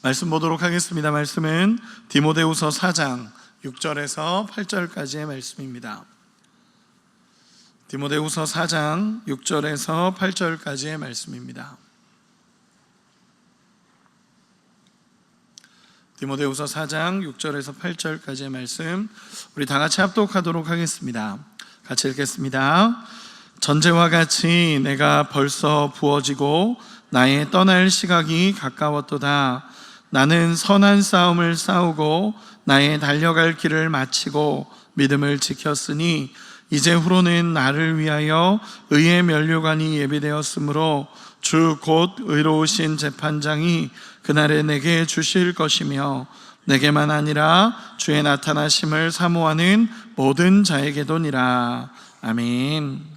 말씀 보도록 하겠습니다. 말씀은 디모데후서 4장 6절에서 8절까지의 말씀입니다. 디모데후서 4장 6절에서 8절까지의 말씀입니다. 디모데후서 4장 6절에서 8절까지의 말씀, 우리 다 같이 합독하도록 하겠습니다. 같이 읽겠습니다. 전제와 같이 내가 벌써 부어지고 나의 떠날 시각이 가까웠도다. 나는 선한 싸움을 싸우고 나의 달려갈 길을 마치고 믿음을 지켰으니 이제 후로는 나를 위하여 의의 면류관이 예비되었으므로 주 곧 의로우신 재판장이 그날에 내게 주실 것이며 내게만 아니라 주의 나타나심을 사모하는 모든 자에게도니라. 아멘.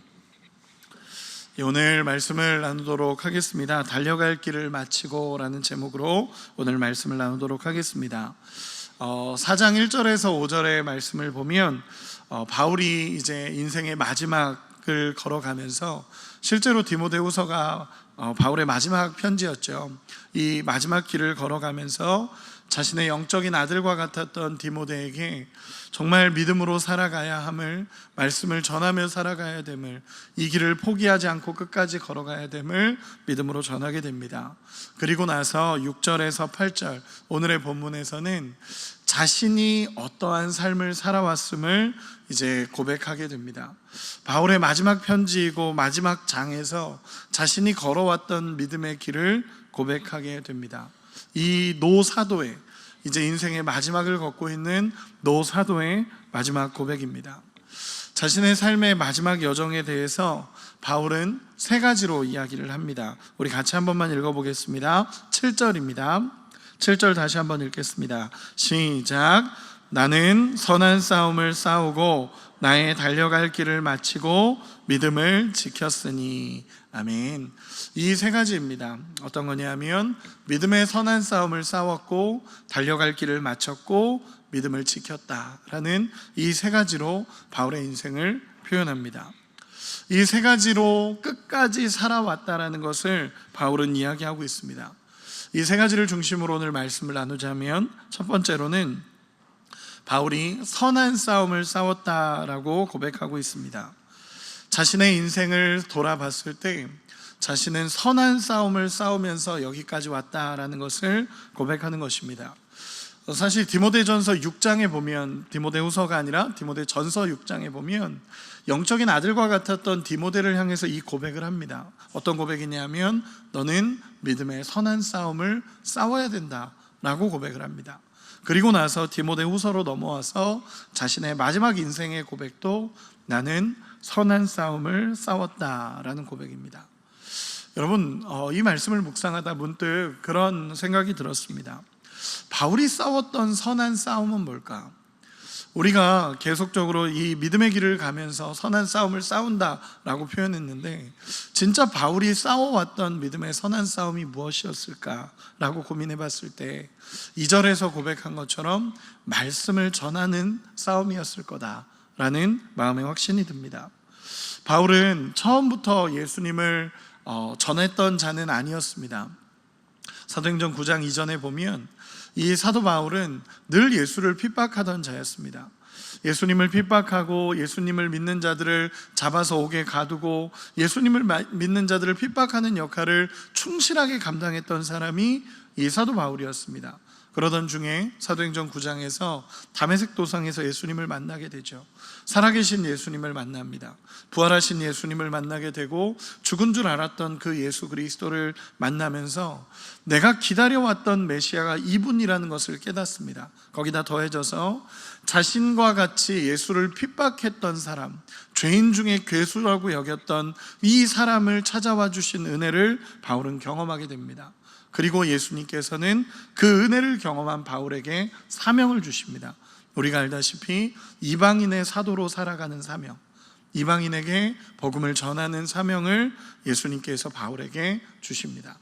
오늘 말씀을 나누도록 하겠습니다. 달려갈 길을 마치고 라는 제목으로 오늘 말씀을 나누도록 하겠습니다. 4장 1절에서 5절의 말씀을 보면 바울이 이제 인생의 마지막을 걸어가면서, 실제로 디모데후서가 바울의 마지막 편지였죠. 이 마지막 길을 걸어가면서 자신의 영적인 아들과 같았던 디모데에게 정말 믿음으로 살아가야 함을, 말씀을 전하며 살아가야 됨을, 이 길을 포기하지 않고 끝까지 걸어가야 됨을 믿음으로 전하게 됩니다. 그리고 나서 6절에서 8절 오늘의 본문에서는 자신이 어떠한 삶을 살아왔음을 이제 고백하게 됩니다. 바울의 마지막 편지이고 마지막 장에서 자신이 걸어왔던 믿음의 길을 고백하게 됩니다. 이 노사도의, 이제 인생의 마지막을 걷고 있는 노사도의 마지막 고백입니다. 자신의 삶의 마지막 여정에 대해서 바울은 세 가지로 이야기를 합니다. 우리 같이 한 번만 읽어보겠습니다. 7절입니다. 7절 다시 한번 읽겠습니다. 시작. 나는 선한 싸움을 싸우고 나의 달려갈 길을 마치고 믿음을 지켰으니. 아멘. 이 세 가지입니다. 어떤 거냐면 믿음의 선한 싸움을 싸웠고 달려갈 길을 마쳤고 믿음을 지켰다라는 이 세 가지로 바울의 인생을 표현합니다. 이 세 가지로 끝까지 살아왔다라는 것을 바울은 이야기하고 있습니다. 이 세 가지를 중심으로 오늘 말씀을 나누자면, 첫 번째로는 바울이 선한 싸움을 싸웠다라고 고백하고 있습니다. 자신의 인생을 돌아봤을 때 자신은 선한 싸움을 싸우면서 여기까지 왔다라는 것을 고백하는 것입니다. 사실 디모데전서 6장에 보면, 디모데후서가 아니라 디모데전서 6장에 보면 영적인 아들과 같았던 디모데를 향해서 이 고백을 합니다. 어떤 고백이냐면 너는 믿음의 선한 싸움을 싸워야 된다라고 고백을 합니다. 그리고 나서 디모데후서로 넘어와서 자신의 마지막 인생의 고백도 나는 선한 싸움을 싸웠다라는 고백입니다. 여러분, 이 말씀을 묵상하다 문득 그런 생각이 들었습니다. 바울이 싸웠던 선한 싸움은 뭘까? 우리가 계속적으로 이 믿음의 길을 가면서 선한 싸움을 싸운다라고 표현했는데, 진짜 바울이 싸워왔던 믿음의 선한 싸움이 무엇이었을까라고 고민해 봤을 때 2절에서 고백한 것처럼 말씀을 전하는 싸움이었을 거다라는 마음의 확신이 듭니다. 바울은 처음부터 예수님을 전했던 자는 아니었습니다. 사도행전 9장 이전에 보면 이 사도 바울은 늘 예수를 핍박하던 자였습니다. 예수님을 핍박하고 예수님을 믿는 자들을 잡아서 옥에 가두고 예수님을 믿는 자들을 핍박하는 역할을 충실하게 감당했던 사람이 이 사도 바울이었습니다. 그러던 중에 사도행전 9장에서 다메섹 도상에서 예수님을 만나게 되죠. 살아계신 예수님을 만납니다. 부활하신 예수님을 만나게 되고 죽은 줄 알았던 그 예수 그리스도를 만나면서 내가 기다려왔던 메시아가 이분이라는 것을 깨닫습니다. 거기다 더해져서 자신과 같이 예수를 핍박했던 사람, 죄인 중에 괴수라고 여겼던 이 사람을 찾아와 주신 은혜를 바울은 경험하게 됩니다. 그리고 예수님께서는 그 은혜를 경험한 바울에게 사명을 주십니다. 우리가 알다시피 이방인의 사도로 살아가는 사명, 이방인에게 복음을 전하는 사명을 예수님께서 바울에게 주십니다.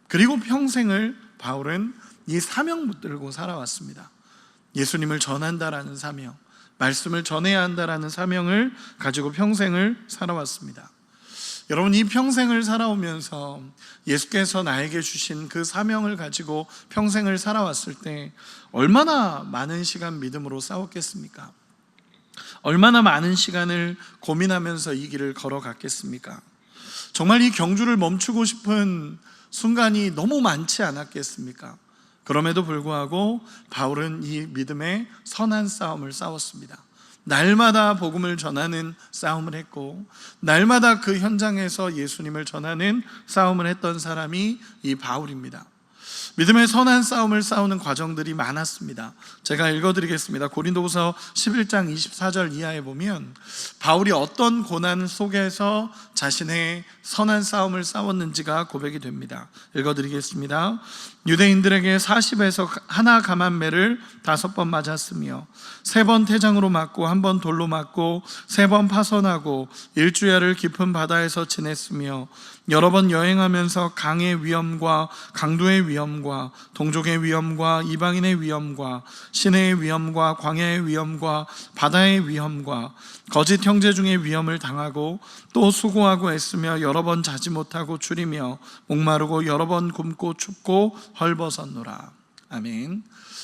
그리고 평생을 바울은 이 사명 붙들고 살아왔습니다. 예수님을 전한다라는 사명, 말씀을 전해야 한다라는 사명을 가지고 평생을 살아왔습니다. 여러분, 이 평생을 살아오면서 예수께서 나에게 주신 그 사명을 가지고 평생을 살아왔을 때 얼마나 많은 시간 믿음으로 싸웠겠습니까? 얼마나 많은 시간을 고민하면서 이 길을 걸어갔겠습니까? 정말 이 경주를 멈추고 싶은 순간이 너무 많지 않았겠습니까? 그럼에도 불구하고 바울은 이 믿음의 선한 싸움을 싸웠습니다. 날마다 복음을 전하는 싸움을 했고, 날마다 그 현장에서 예수님을 전하는 싸움을 했던 사람이 이 바울입니다. 믿음의 선한 싸움을 싸우는 과정들이 많았습니다. 제가 읽어드리겠습니다. 고린도후서 11장 24절 이하에 보면 바울이 어떤 고난 속에서 자신의 선한 싸움을 싸웠는지가 고백이 됩니다. 읽어드리겠습니다. 유대인들에게 40에서 하나 감한매를 5번 맞았으며 3번 태장으로 맞고 1번 돌로 맞고 3번 파선하고 1주야를 깊은 바다에서 지냈으며 여러 번 여행하면서 강의 위험과 강도의 위험과 동족의 위험과 이방인의 위험과 시내의 위험과 광야의 위험과 바다의 위험과 거짓 형제 중의 위험을 당하고 또 수고하고 애쓰며 여러 번 자지 못하고 줄이며 목마르고 여러 번 굶고 춥고 헐벗었노라. 아멘.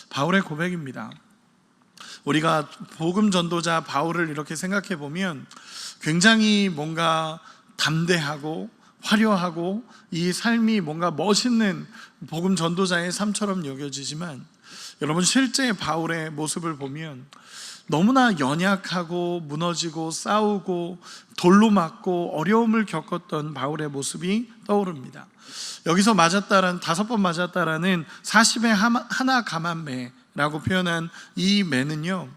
바울의 고백입니다. 우리가 복음 전도자 바울을 이렇게 생각해 보면 굉장히 뭔가 담대하고 화려하고 이 삶이 뭔가 멋있는 복음 전도자의 삶처럼 여겨지지만, 여러분, 실제 바울의 모습을 보면 너무나 연약하고 무너지고 싸우고 돌로 맞고 어려움을 겪었던 바울의 모습이 떠오릅니다. 여기서 맞았다라는 5번 맞았다라는 40에 하나 감한매라고 표현한 이 매는요,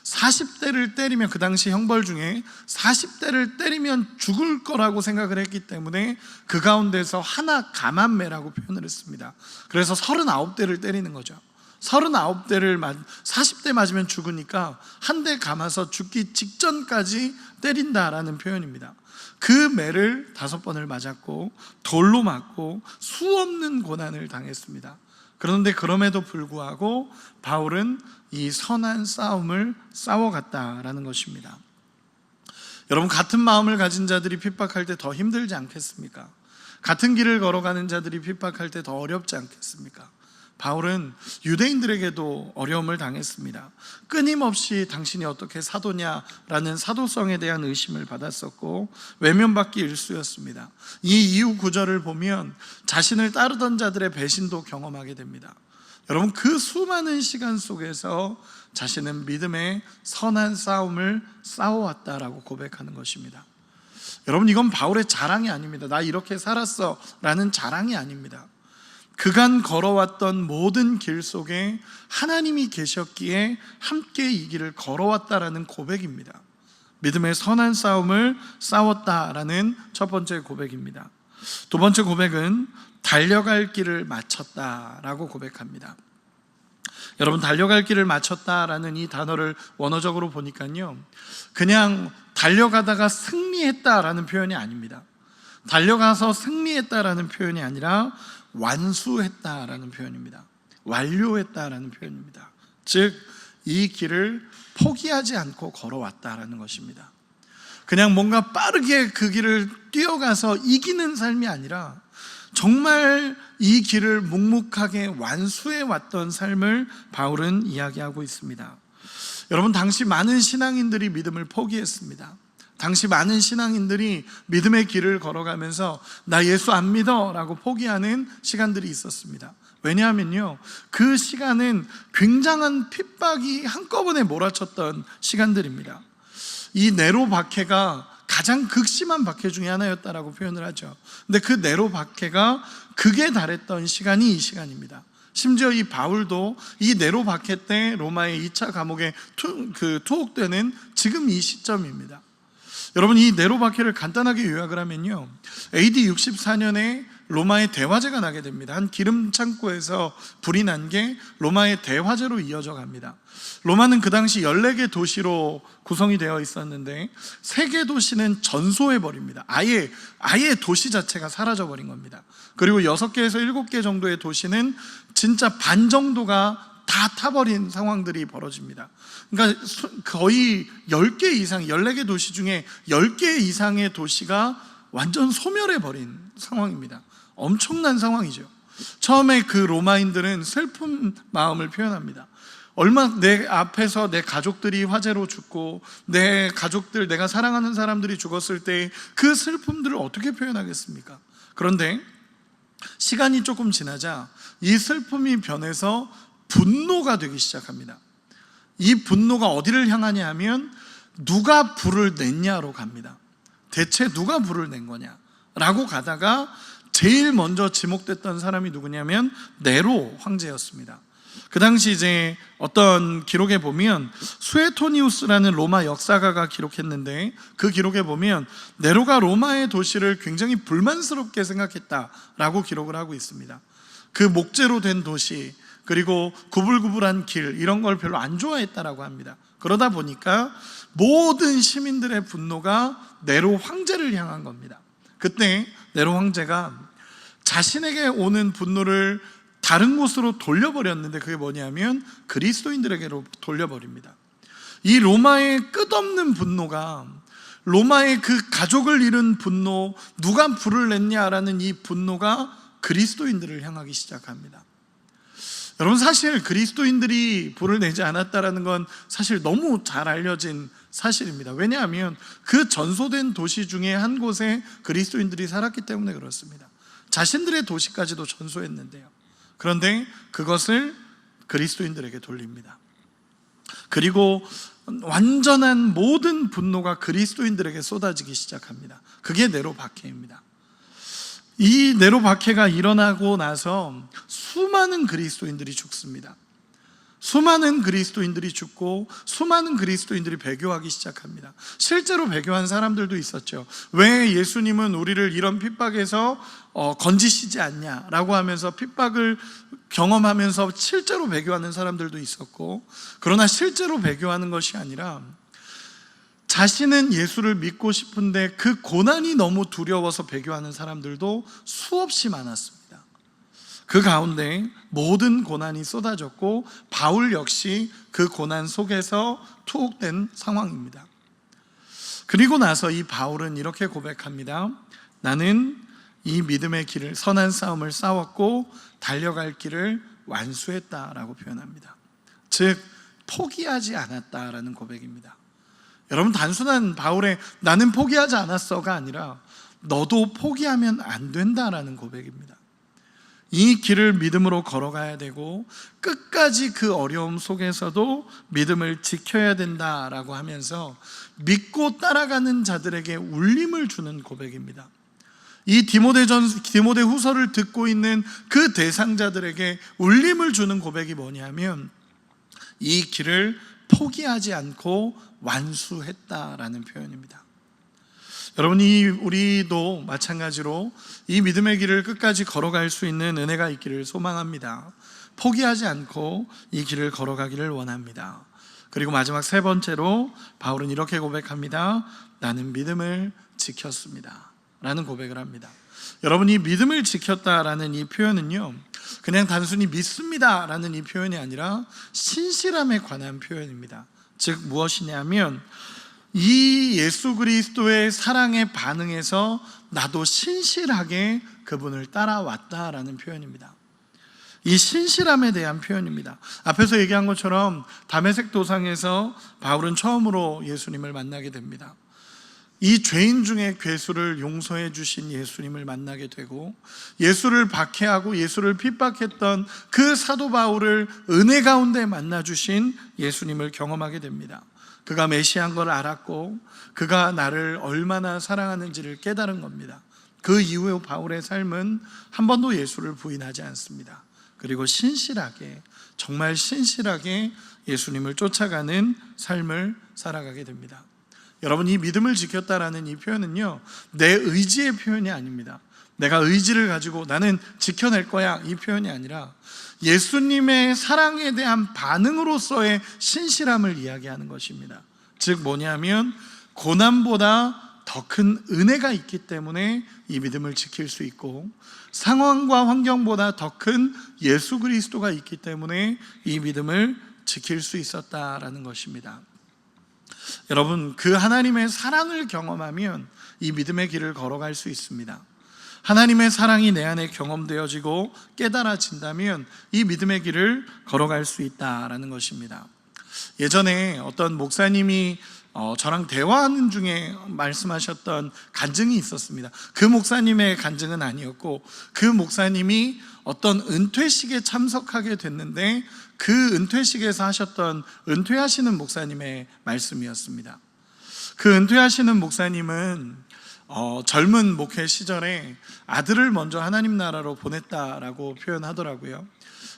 40대를 때리면, 그 당시 형벌 중에 40대를 때리면 죽을 거라고 생각을 했기 때문에 그 가운데서 하나 감한매라고 표현을 했습니다. 그래서 39대를 때리는 거죠. 39대를 40대 맞으면 죽으니까 한 대 감아서 죽기 직전까지 때린다라는 표현입니다. 그 매를 5번을 맞았고 돌로 맞고 수없는 고난을 당했습니다. 그런데 그럼에도 불구하고 바울은 이 선한 싸움을 싸워갔다라는 것입니다. 여러분, 같은 마음을 가진 자들이 핍박할 때 더 힘들지 않겠습니까? 같은 길을 걸어가는 자들이 핍박할 때 더 어렵지 않겠습니까? 바울은 유대인들에게도 어려움을 당했습니다. 끊임없이 당신이 어떻게 사도냐라는 사도성에 대한 의심을 받았었고 외면받기 일쑤였습니다. 이 이후 구절을 보면 자신을 따르던 자들의 배신도 경험하게 됩니다. 여러분, 그 수많은 시간 속에서 자신은 믿음의 선한 싸움을 싸워왔다라고 고백하는 것입니다. 여러분, 이건 바울의 자랑이 아닙니다. 나 이렇게 살았어 라는 자랑이 아닙니다. 그간 걸어왔던 모든 길 속에 하나님이 계셨기에 함께 이 길을 걸어왔다라는 고백입니다. 믿음의 선한 싸움을 싸웠다라는 첫 번째 고백입니다. 두 번째 고백은 달려갈 길을 마쳤다라고 고백합니다. 여러분, 달려갈 길을 마쳤다라는 이 단어를 원어적으로 보니까요, 그냥 달려가다가 승리했다라는 표현이 아닙니다. 달려가서 승리했다라는 표현이 아니라 완수했다라는 표현입니다. 완료했다라는 표현입니다. 즉, 이 길을 포기하지 않고 걸어왔다라는 것입니다. 그냥 뭔가 빠르게 그 길을 뛰어가서 이기는 삶이 아니라 정말 이 길을 묵묵하게 완수해 왔던 삶을 바울은 이야기하고 있습니다. 여러분, 당시 많은 신앙인들이 믿음을 포기했습니다. 당시 많은 신앙인들이 믿음의 길을 걸어가면서 나 예수 안 믿어 라고 포기하는 시간들이 있었습니다. 왜냐하면요, 그 시간은 굉장한 핍박이 한꺼번에 몰아쳤던 시간들입니다. 이 네로 박해가 가장 극심한 박해 중에 하나였다라고 표현을 하죠. 근데 그 네로 박해가 극에 달했던 시간이 이 시간입니다. 심지어 이 바울도 이 네로 박해 때 로마의 2차 감옥에 투옥되는 지금 이 시점입니다. 여러분, 이 네로 박해를 간단하게 요약을 하면요, AD 64년에 로마의 대화재가 나게 됩니다. 한 기름 창고에서 불이 난 게 로마의 대화재로 이어져 갑니다. 로마는 그 당시 14개 도시로 구성이 되어 있었는데 3개 도시는 전소해버립니다. 아예 도시 자체가 사라져버린 겁니다. 그리고 6개에서 7개 정도의 도시는 진짜 반 정도가 다 타버린 상황들이 벌어집니다. 그러니까 거의 10개 이상, 14개 도시 중에 10개 이상의 도시가 완전 소멸해버린 상황입니다. 엄청난 상황이죠. 처음에 그 로마인들은 슬픈 마음을 표현합니다. 내 앞에서 내 가족들이 화재로 죽고 내 가족들, 내가 사랑하는 사람들이 죽었을 때 그 슬픔들을 어떻게 표현하겠습니까? 그런데 시간이 조금 지나자 이 슬픔이 변해서 분노가 되기 시작합니다. 이 분노가 어디를 향하냐 하면 누가 불을 냈냐로 갑니다. 대체 누가 불을 낸 거냐 라고 가다가 제일 먼저 지목됐던 사람이 누구냐면 네로 황제였습니다. 그 당시 이제 어떤 기록에 보면 수에토니우스라는 로마 역사가가 기록했는데, 그 기록에 보면 네로가 로마의 도시를 굉장히 불만스럽게 생각했다라고 기록을 하고 있습니다. 그 목재로 된 도시, 그리고 구불구불한 길, 이런 걸 별로 안 좋아했다라고 합니다. 그러다 보니까 모든 시민들의 분노가 네로 황제를 향한 겁니다. 그때 네로 황제가 자신에게 오는 분노를 다른 곳으로 돌려버렸는데, 그게 뭐냐면 그리스도인들에게로 돌려버립니다. 이 로마의 끝없는 분노가, 로마의 그 가족을 잃은 분노, 누가 불을 냈냐라는 이 분노가 그리스도인들을 향하기 시작합니다. 여러분, 사실 그리스도인들이 불을 내지 않았다라는 건 사실 너무 잘 알려진 사실입니다. 왜냐하면 그 전소된 도시 중에 한 곳에 그리스도인들이 살았기 때문에 그렇습니다. 자신들의 도시까지도 전소했는데요. 그런데 그것을 그리스도인들에게 돌립니다. 그리고 완전한 모든 분노가 그리스도인들에게 쏟아지기 시작합니다. 그게 네로 박해입니다. 이 네로 박해가 일어나고 나서 수많은 그리스도인들이 죽습니다. 수많은 그리스도인들이 죽고 수많은 그리스도인들이 배교하기 시작합니다. 실제로 배교한 사람들도 있었죠. 왜 예수님은 우리를 이런 핍박에서 건지시지 않냐라고 하면서 핍박을 경험하면서 실제로 배교하는 사람들도 있었고, 그러나 실제로 배교하는 것이 아니라 자신은 예수를 믿고 싶은데 그 고난이 너무 두려워서 배교하는 사람들도 수없이 많았습니다. 그 가운데 모든 고난이 쏟아졌고 바울 역시 그 고난 속에서 투옥된 상황입니다. 그리고 나서 이 바울은 이렇게 고백합니다. 나는 이 믿음의 길을, 선한 싸움을 싸웠고 달려갈 길을 완수했다라고 표현합니다. 즉 포기하지 않았다라는 고백입니다. 여러분, 단순한 바울의 나는 포기하지 않았어가 아니라 너도 포기하면 안 된다라는 고백입니다. 이 길을 믿음으로 걸어가야 되고 끝까지 그 어려움 속에서도 믿음을 지켜야 된다라고 하면서 믿고 따라가는 자들에게 울림을 주는 고백입니다. 이 디모데 후서를 듣고 있는 그 대상자들에게 울림을 주는 고백이 뭐냐면 이 길을 포기하지 않고 완수했다라는 표현입니다. 여러분, 우리도 마찬가지로 이 믿음의 길을 끝까지 걸어갈 수 있는 은혜가 있기를 소망합니다. 포기하지 않고 이 길을 걸어가기를 원합니다. 그리고 마지막 세 번째로 바울은 이렇게 고백합니다. 나는 믿음을 지켰습니다 라는 고백을 합니다. 여러분, 이 믿음을 지켰다라는 이 표현은요, 그냥 단순히 믿습니다 라는 이 표현이 아니라 신실함에 관한 표현입니다. 즉 무엇이냐면 이 예수 그리스도의 사랑에 반응해서 나도 신실하게 그분을 따라왔다라는 표현입니다. 이 신실함에 대한 표현입니다. 앞에서 얘기한 것처럼 다메섹 도상에서 바울은 처음으로 예수님을 만나게 됩니다. 이 죄인 중에 괴수를 용서해 주신 예수님을 만나게 되고, 예수를 박해하고 예수를 핍박했던 그 사도 바울을 은혜 가운데 만나 주신 예수님을 경험하게 됩니다. 그가 메시아인 걸 알았고 그가 나를 얼마나 사랑하는지를 깨달은 겁니다. 그 이후에 바울의 삶은 한 번도 예수를 부인하지 않습니다. 그리고 신실하게, 정말 신실하게 예수님을 쫓아가는 삶을 살아가게 됩니다. 여러분, 이 믿음을 지켰다라는 이 표현은요, 내 의지의 표현이 아닙니다. 내가 의지를 가지고 나는 지켜낼 거야, 이 표현이 아니라 예수님의 사랑에 대한 반응으로서의 신실함을 이야기하는 것입니다. 즉 뭐냐면 고난보다 더 큰 은혜가 있기 때문에 이 믿음을 지킬 수 있고, 상황과 환경보다 더 큰 예수 그리스도가 있기 때문에 이 믿음을 지킬 수 있었다라는 것입니다. 여러분, 그 하나님의 사랑을 경험하면 이 믿음의 길을 걸어갈 수 있습니다. 하나님의 사랑이 내 안에 경험되어지고 깨달아진다면 이 믿음의 길을 걸어갈 수 있다라는 것입니다. 예전에 어떤 목사님이 저랑 대화하는 중에 말씀하셨던 간증이 있었습니다. 그 목사님의 간증은 아니었고, 그 목사님이 어떤 은퇴식에 참석하게 됐는데 그 은퇴식에서 하셨던 은퇴하시는 목사님의 말씀이었습니다. 그 은퇴하시는 목사님은 젊은 목회 시절에 아들을 먼저 하나님 나라로 보냈다라고 표현하더라고요.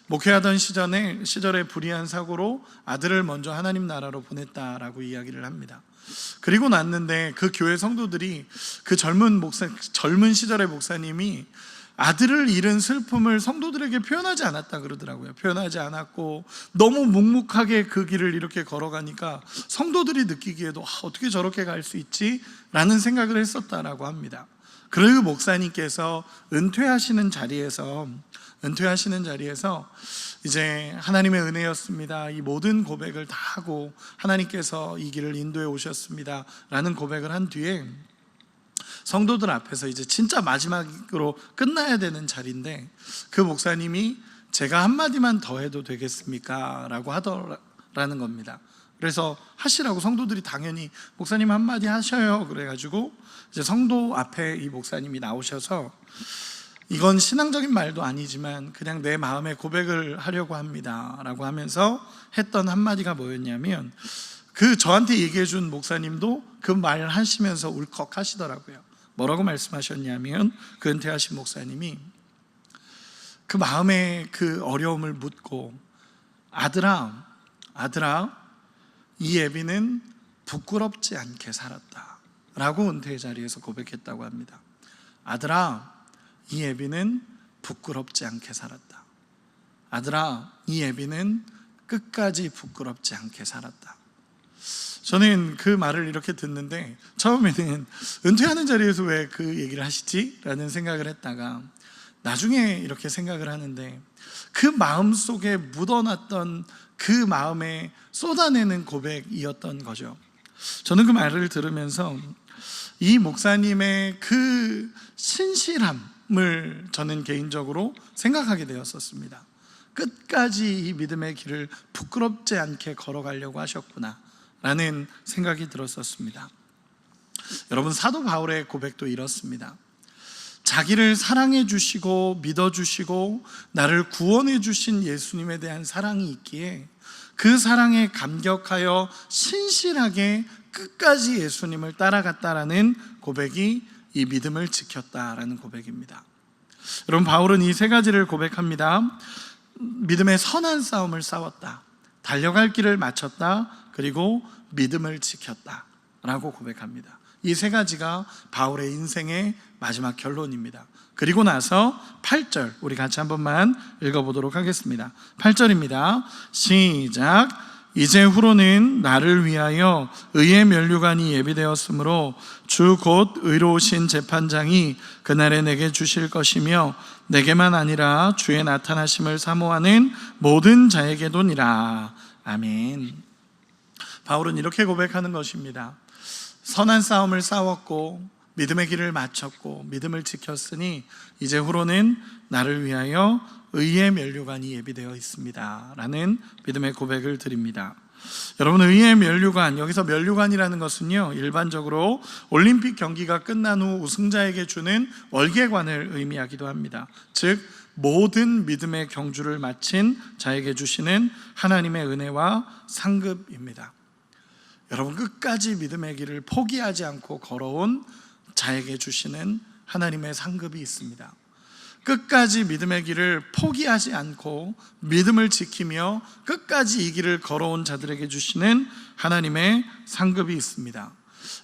목회하던 시절에 불의한 사고로 아들을 먼저 하나님 나라로 보냈다라고 이야기를 합니다. 그리고 났는데 그 교회 성도들이 그 젊은 시절의 목사님이 아들을 잃은 슬픔을 성도들에게 표현하지 않았다 그러더라고요. 표현하지 않았고 너무 묵묵하게 그 길을 이렇게 걸어가니까 성도들이 느끼기에도 어떻게 저렇게 갈 수 있지? 라는 생각을 했었다라고 합니다. 그리고 목사님께서 은퇴하시는 자리에서 이제 하나님의 은혜였습니다, 이 모든 고백을 다 하고 하나님께서 이 길을 인도해 오셨습니다 라는 고백을 한 뒤에 성도들 앞에서 이제 진짜 마지막으로 끝나야 되는 자리인데 그 목사님이 제가 한마디만 더 해도 되겠습니까? 라고 하더라는 겁니다. 그래서 하시라고 성도들이 당연히 목사님 한마디 하셔요 그래가지고 이제 성도 앞에 이 목사님이 나오셔서 이건 신앙적인 말도 아니지만 그냥 내 마음의 고백을 하려고 합니다 라고 하면서 했던 한마디가 뭐였냐면, 그 저한테 얘기해 준 목사님도 그 말 하시면서 울컥 하시더라고요. 뭐라고 말씀하셨냐면, 그 은퇴하신 목사님이 그 마음의 그 어려움을 묻고, 아들아 이 애비는 부끄럽지 않게 살았다 라고 은퇴의 자리에서 고백했다고 합니다. 아들아, 이 애비는 부끄럽지 않게 살았다. 아들아, 이 애비는 끝까지 부끄럽지 않게 살았다. 저는 그 말을 이렇게 듣는데 처음에는 은퇴하는 자리에서 왜 그 얘기를 하시지? 라는 생각을 했다가 나중에 이렇게 생각을 하는데, 그 마음속에 묻어놨던 그 마음에 쏟아내는 고백이었던 거죠. 저는 그 말을 들으면서 이 목사님의 그 신실함을 저는 개인적으로 생각하게 되었었습니다. 끝까지 이 믿음의 길을 부끄럽지 않게 걸어가려고 하셨구나 라는 생각이 들었었습니다. 여러분, 사도 바울의 고백도 이렇습니다. 자기를 사랑해 주시고 믿어 주시고 나를 구원해 주신 예수님에 대한 사랑이 있기에 그 사랑에 감격하여 신실하게 끝까지 예수님을 따라갔다라는 고백이 이 믿음을 지켰다라는 고백입니다. 여러분, 바울은 이 세 가지를 고백합니다. 믿음의 선한 싸움을 싸웠다, 달려갈 길을 마쳤다, 그리고 믿음을 지켰다 라고 고백합니다. 이 세 가지가 바울의 인생의 마지막 결론입니다. 그리고 나서 8절 우리 같이 한 번만 읽어보도록 하겠습니다. 8절입니다. 시작. 이제후로는 나를 위하여 의의 면류관이 예비되었으므로 주 곧 의로우신 재판장이 그날에 내게 주실 것이며 내게만 아니라 주의 나타나심을 사모하는 모든 자에게도니라. 아멘. 바울은 이렇게 고백하는 것입니다. 선한 싸움을 싸웠고 믿음의 길을 마쳤고 믿음을 지켰으니 이제후로는 나를 위하여 의의 면류관이 예비되어 있습니다 라는 믿음의 고백을 드립니다. 여러분, 의의 면류관, 여기서 면류관이라는 것은요, 일반적으로 올림픽 경기가 끝난 후 우승자에게 주는 월계관을 의미하기도 합니다. 즉 모든 믿음의 경주를 마친 자에게 주시는 하나님의 은혜와 상급입니다. 여러분, 끝까지 믿음의 길을 포기하지 않고 걸어온 자에게 주시는 하나님의 상급이 있습니다. 끝까지 믿음의 길을 포기하지 않고 믿음을 지키며 끝까지 이 길을 걸어온 자들에게 주시는 하나님의 상급이 있습니다.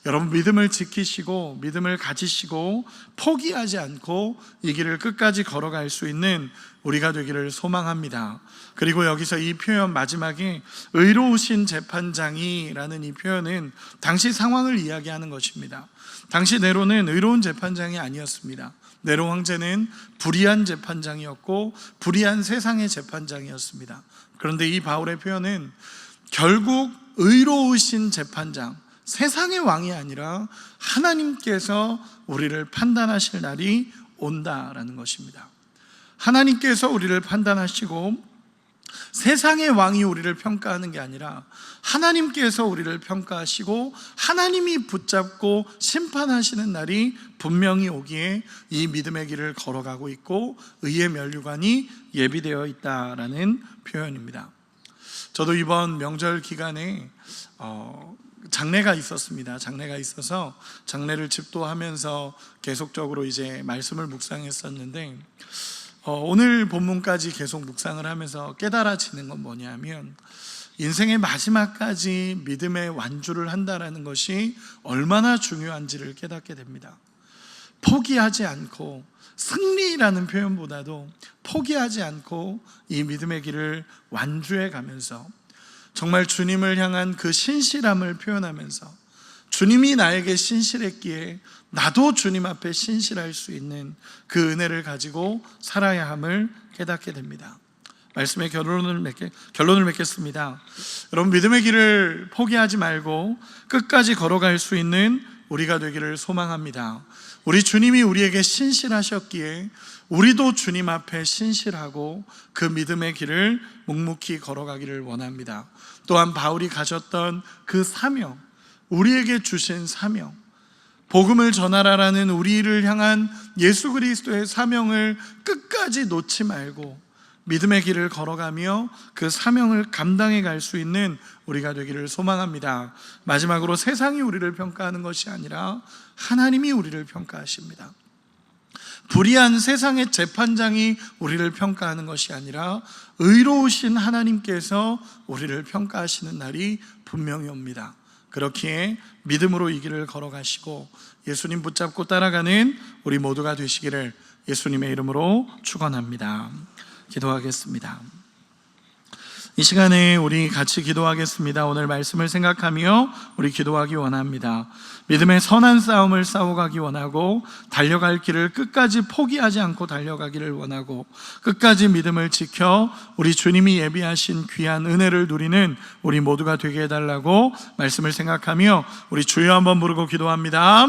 여러분, 믿음을 지키시고 믿음을 가지시고 포기하지 않고 이 길을 끝까지 걸어갈 수 있는 우리가 되기를 소망합니다. 그리고 여기서 이 표현 마지막에 의로우신 재판장이라는 이 표현은 당시 상황을 이야기하는 것입니다. 당시 네로는 의로운 재판장이 아니었습니다. 네로 황제는 불의한 재판장이었고 불의한 세상의 재판장이었습니다. 그런데 이 바울의 표현은 결국 의로우신 재판장, 세상의 왕이 아니라 하나님께서 우리를 판단하실 날이 온다라는 것입니다. 하나님께서 우리를 판단하시고 세상의 왕이 우리를 평가하는 게 아니라 하나님께서 우리를 평가하시고 하나님이 붙잡고 심판하시는 날이 분명히 오기에 이 믿음의 길을 걸어가고 있고 의의 면류관이 예비되어 있다라는 표현입니다. 저도 이번 명절 기간에 장례가 있었습니다. 장례가 있어서 장례를 집도하면서 계속적으로 이제 말씀을 묵상했었는데 오늘 본문까지 계속 묵상을 하면서 깨달아지는 건 뭐냐면 인생의 마지막까지 믿음의 완주를 한다는 것이 얼마나 중요한지를 깨닫게 됩니다. 포기하지 않고, 승리라는 표현보다도 포기하지 않고 이 믿음의 길을 완주해 가면서 정말 주님을 향한 그 신실함을 표현하면서 주님이 나에게 신실했기에 나도 주님 앞에 신실할 수 있는 그 은혜를 가지고 살아야 함을 깨닫게 됩니다. 말씀의 결론을 맺겠습니다. 여러분, 믿음의 길을 포기하지 말고 끝까지 걸어갈 수 있는 우리가 되기를 소망합니다. 우리 주님이 우리에게 신실하셨기에 우리도 주님 앞에 신실하고 그 믿음의 길을 묵묵히 걸어가기를 원합니다. 또한 바울이 가졌던 그 사명, 우리에게 주신 사명, 복음을 전하라라는 우리를 향한 예수 그리스도의 사명을 끝까지 놓지 말고 믿음의 길을 걸어가며 그 사명을 감당해 갈 수 있는 우리가 되기를 소망합니다. 마지막으로 세상이 우리를 평가하는 것이 아니라 하나님이 우리를 평가하십니다. 불의한 세상의 재판장이 우리를 평가하는 것이 아니라 의로우신 하나님께서 우리를 평가하시는 날이 분명히 옵니다. 그렇기에 믿음으로 이 길을 걸어가시고 예수님 붙잡고 따라가는 우리 모두가 되시기를 예수님의 이름으로 축원합니다. 기도하겠습니다. 이 시간에 우리 같이 기도하겠습니다. 오늘 말씀을 생각하며 우리 기도하기 원합니다. 믿음의 선한 싸움을 싸워가기 원하고 달려갈 길을 끝까지 포기하지 않고 달려가기를 원하고 끝까지 믿음을 지켜 우리 주님이 예비하신 귀한 은혜를 누리는 우리 모두가 되게 해달라고 말씀을 생각하며 우리 주여 한번 부르고 기도합니다.